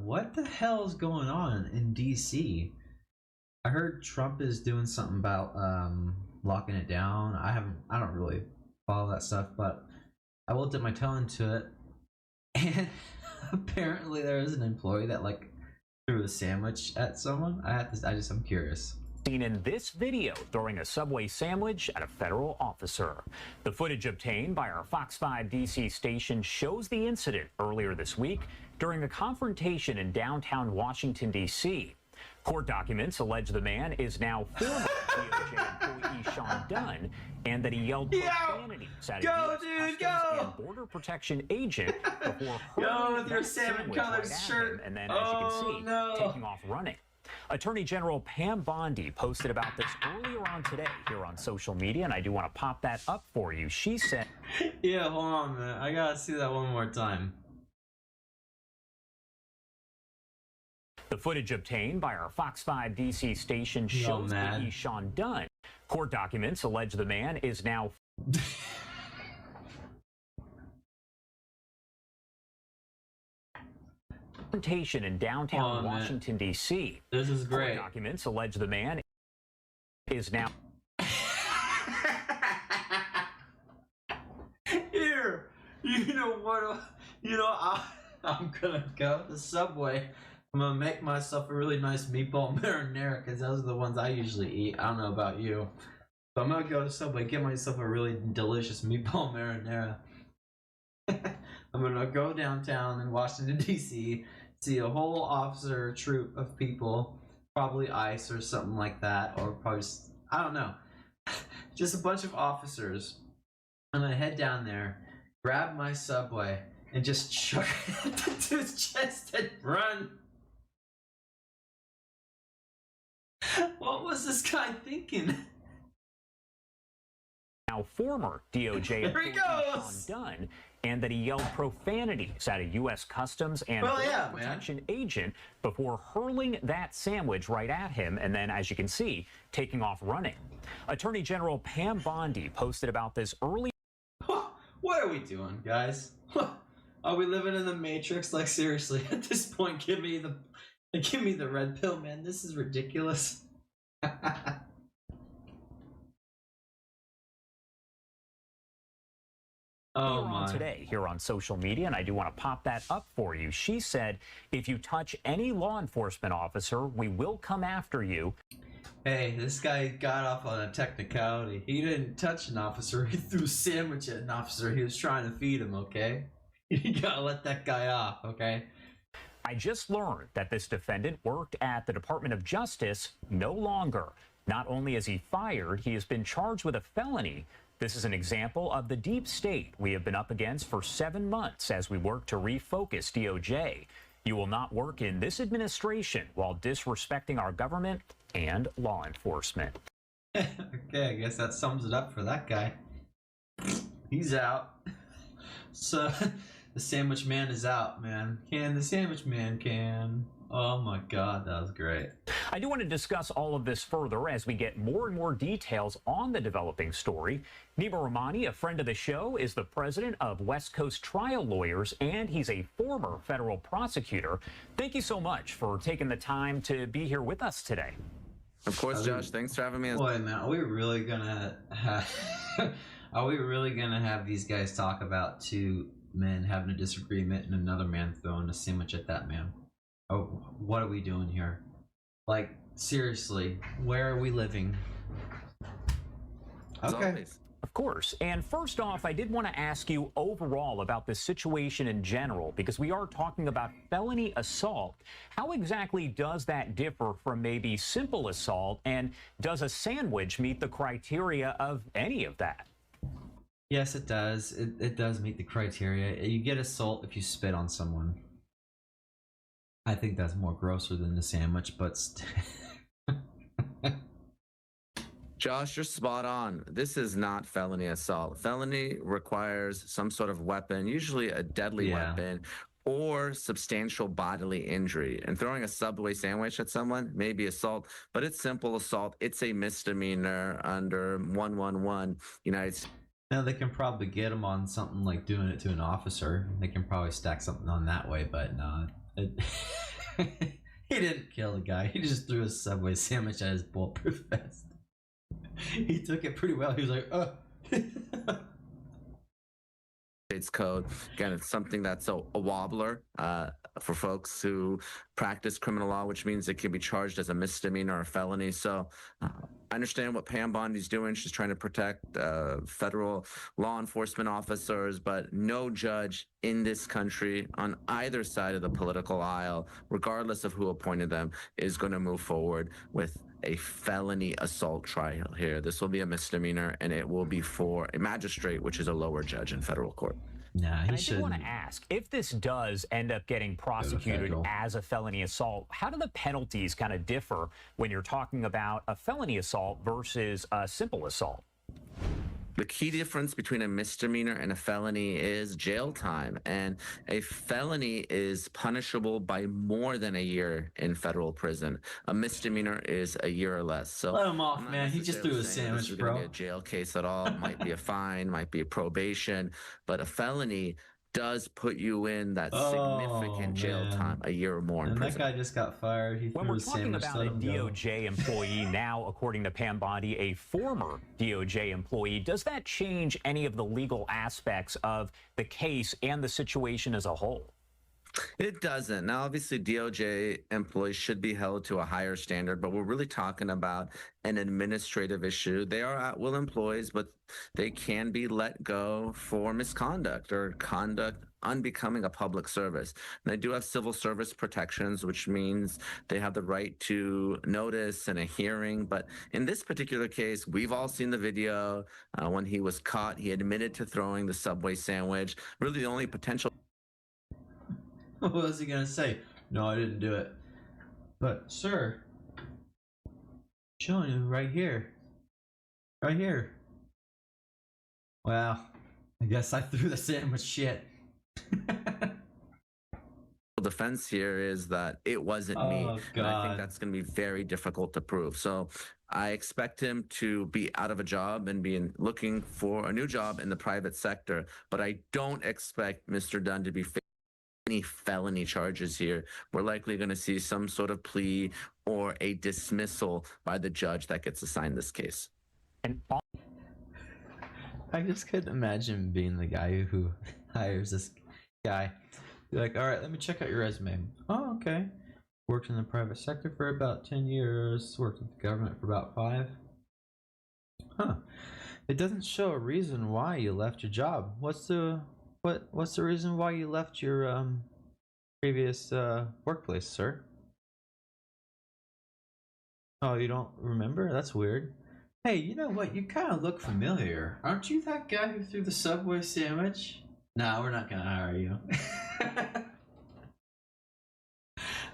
what the hell is going on in DC? I heard Trump is doing something about locking it down. I don't really follow that stuff, but I will dip my toe into it. And apparently there is an employee that like threw a sandwich at someone. I'm curious. Seen in this video throwing a Subway sandwich at a federal officer. The footage obtained by our Fox 5 DC station shows the incident earlier this week during a confrontation in downtown Washington, D.C. Court documents allege the man is now former DOJ employee Sean Dunn and that he yelled profanities at a U.S. Customs and Border Protection agent before hurling that sandwich right at him, and then, as you can see, taking off running. Attorney General Pam Bondi posted about this earlier on today here on social media, and I do want to pop that up for you. She said, yeah, hold on, man. I gotta see that one more time. The footage obtained by our Fox 5 DC station shows the Sean Dunn. Court documents allege the man is now confrontation in downtown Washington, D.C. This is great. Court documents allege the man is now here. You know what? I'm gonna go to Subway. I'm gonna make myself a really nice meatball marinara because those are the ones I usually eat. I don't know about you, but I'm gonna go to Subway, get myself a really delicious meatball marinara. I'm gonna go downtown in Washington D.C., see a whole officer troop of people, probably ICE or something like that, or probably I don't know, just a bunch of officers. I'm gonna head down there, grab my Subway, and just chuck it into his chest and run. What was this guy thinking? Now former DOJ employee Sean Dunn, and that he yelled profanities at a U.S. Customs and Border Protection agent before hurling that sandwich right at him, and then, as you can see, taking off running. Attorney General Pam Bondi posted about this early. What are we doing, guys? Are we living in the Matrix? Like, seriously, at this point, give me the red pill, man. This is ridiculous. Oh my. Today here on social media, and I do want to pop that up for you. She said, if you touch any law enforcement officer, we will come after you. Hey, this guy got off on a technicality. He didn't touch an officer. He threw a sandwich at an officer. He was trying to feed him, okay? You gotta let that guy off, okay? I just learned that this defendant worked at the Department of Justice no longer. Not only is he fired, he has been charged with a felony. This is an example of the deep state we have been up against for 7 months as we work to refocus DOJ. You will not work in this administration while disrespecting our government and law enforcement. Okay, I guess that sums it up for that guy. He's out. So, the sandwich man is out, man. The sandwich man can. Oh my God, that was great. I do want to discuss all of this further as we get more and more details on the developing story. Nima Rahmani, a friend of the show, is the president of West Coast Trial Lawyers, and he's a former federal prosecutor. Thank you so much for taking the time to be here with us today. Of course, Josh. Thanks for having me. Boy, man, are we really gonna have these guys talk about two men having a disagreement and another man throwing a sandwich at that man? Oh, what are we doing here? Like, seriously, where are we living? Okay. Of course. And first off, I did want to ask you overall about the situation in general, because we are talking about felony assault. How exactly does that differ from maybe simple assault? And does a sandwich meet the criteria of any of that? Yes, it does. It does meet the criteria. You get assault if you spit on someone. I think that's more grosser than the sandwich, but Josh, you're spot on. This is not felony assault. Felony requires some sort of weapon, usually a deadly weapon, or substantial bodily injury. And throwing a Subway sandwich at someone may be assault, but it's simple assault. It's a misdemeanor under 111 United States. Now, they can probably get them on something like doing it to an officer. They can probably stack something on that way, but no. He didn't kill the guy. He just threw a Subway sandwich at his bulletproof vest. He took it pretty well. He was like, States code. Again, it's something that's a wobbler for folks who practice criminal law, which means it can be charged as a misdemeanor or a felony. So I understand what Pam Bondi's doing. She's trying to protect federal law enforcement officers, but no judge in this country on either side of the political aisle, regardless of who appointed them, is going to move forward with a felony assault trial here. This will be a misdemeanor, and it will be for a magistrate, which is a lower judge in federal court. nah, he And I should. do want to ask, if this does end up getting prosecuted as a felony assault, how do the penalties kind of differ when you're talking about a felony assault versus a simple assault? The key difference between a misdemeanor and a felony is jail time. And a felony is punishable by more than a year in federal prison. A misdemeanor is a year or less. So Let him off, I'm not man. He just threw a necessarily saying this sandwich, is gonna bro. be a jail case at all. It might be a fine, might be a probation, but a felony does put you in that significant jail man. time, a year or more in And that prison. guy just got fired. He When threw we're a talking sandwich. about Let a him go. DOJ employee now, according to Pam Bondi, a former DOJ employee, does that change any of the legal aspects of the case and the situation as a whole? It doesn't. Now, obviously, DOJ employees should be held to a higher standard, but we're really talking about an administrative issue. They are at-will employees, but they can be let go for misconduct or conduct unbecoming a public service. And they do have civil service protections, which means they have the right to notice and a hearing. But in this particular case, we've all seen the video. When he was caught, he admitted to throwing the Subway sandwich. Really, the only potential What was he gonna say? No, I didn't do it. But sir, showing you right here, right here. Well, I guess I threw the sandwich. Shit. defense here is that it wasn't me. Oh, And I think God. that's going to be very difficult to prove. So I expect him to be out of a job and be looking for a new job in the private sector. But I don't expect Mr. Dunn to be facing any felony charges here. We're likely going to see some sort of plea or a dismissal by the judge that gets assigned this case. And I just couldn't imagine being the guy who hires this guy. Be like, all right, let me check out your resume. Oh, okay. Worked in the private sector for about 10 years. Worked with the government for about 5. Huh. It doesn't show a reason why you left your job. What's the reason why you left your previous workplace, sir? Oh, you don't remember? That's weird. Hey, you know what? You kind of look familiar. Aren't you that guy who threw the Subway sandwich? Nah, we're not gonna hire you.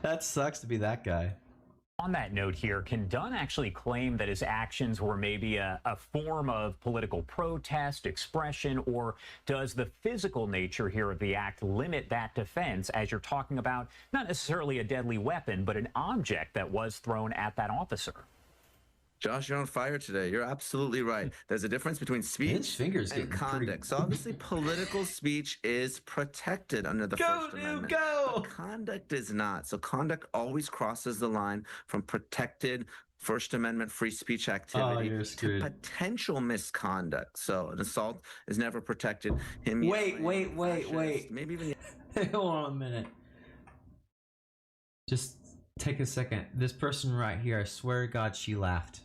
That sucks to be that guy. on that note here, can Dunn actually claim that his actions were maybe a form of political protest, expression, or does the physical nature here of the act limit that defense as you're talking about not necessarily a deadly weapon, but an object that was thrown at that officer? Josh, you're on fire today. You're absolutely right. There's a difference between speech and conduct. So obviously political speech is protected under the First Amendment. But conduct is not. So conduct always crosses the line from protected First Amendment free speech activity to potential misconduct. So an assault is never protected. Wait. Maybe even hold on a minute. Just take a second. This person right here, I swear to God, she laughed.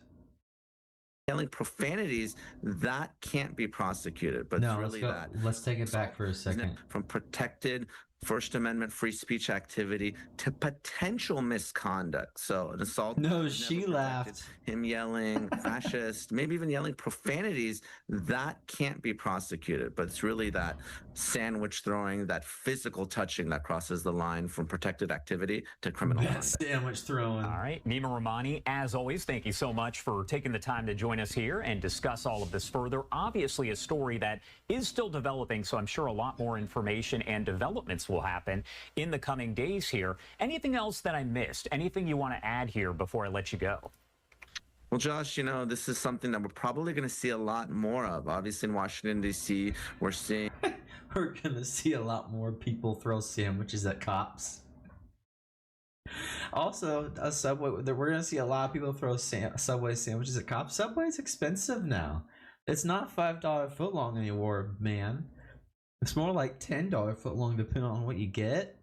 yelling profanities, that can't be prosecuted. But No, it's really that. Let's take it back for a second. From protected First Amendment free speech activity to potential misconduct. So an assault. No, she laughed. Him yelling fascist, maybe even yelling profanities, that can't be prosecuted. But it's really that sandwich throwing, that physical touching that crosses the line from protected activity to criminal conduct. Sandwich throwing. All right, Nima Rahmani, as always, thank you so much for taking the time to join us here and discuss all of this further. Obviously, a story that is still developing, so I'm sure a lot more information and developments will happen in the coming days here. Anything else that I missed? Anything you want to add here before I let you go? Well, Josh, you know, this is something that we're probably going to see a lot more of. Obviously, in Washington, D.C., we're seeing... We're going to see a lot more people throw sandwiches at cops. Also, a Subway. We're gonna see a lot of people throw Subway sandwiches at cops. Subway's expensive now. It's not $5 footlong anymore, man. It's more like $10 footlong, depending on what you get.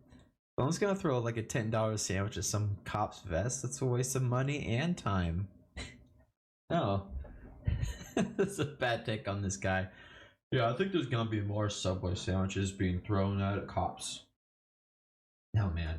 I'm just gonna throw like a $10 sandwich at some cop's vest. That's a waste of money and time. Oh, that's a bad take on this guy. Yeah, I think there's gonna be more Subway sandwiches being thrown at cops. Oh man.